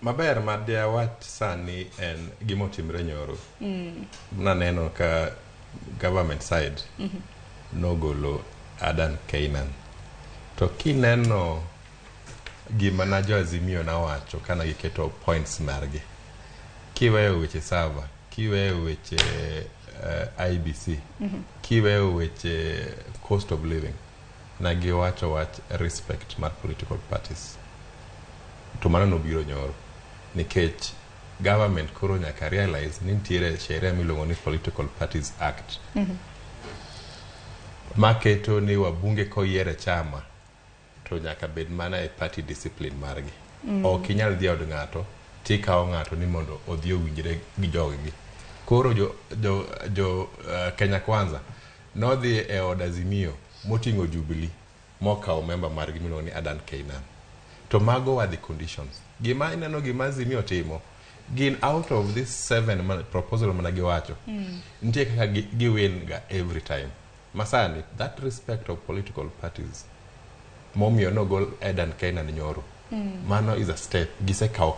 maber madia wach sani en gima otimre nyoro. Naneno ka government side no golo Adan Keynan. To kineno gima na jo Azimio na wacho kana giketo points margi. Kiweyo weche server, kiweyo weche IBC, kiweyo weche cost of living. Na giwacho wach respect mar political parties. To mano no biro nyoro. Nikech government koro nyaka realize ni nitiere sheria miluongo ni Political Parties Act. Maketo ni wabunge koyiere chama to nyaka bed mana e party discipline margi. Ok inyal dhi od ng'ato tikao ng'ato ni mondo odhi owinjre gi joggi. Koro jo Kenya Kwanza nodhi e od Azimio motingo Jubilee mokao member margi miluongo ni Adan Keynan. To mago were the conditions. Gima ineno gima Azimio timo gin out of this 7 proposal mana giwacho. Ntie kaka giwin ga every time. Masani, that respect of political parties momio no gol Adan Keynan nyoro. Mano is a step gisekao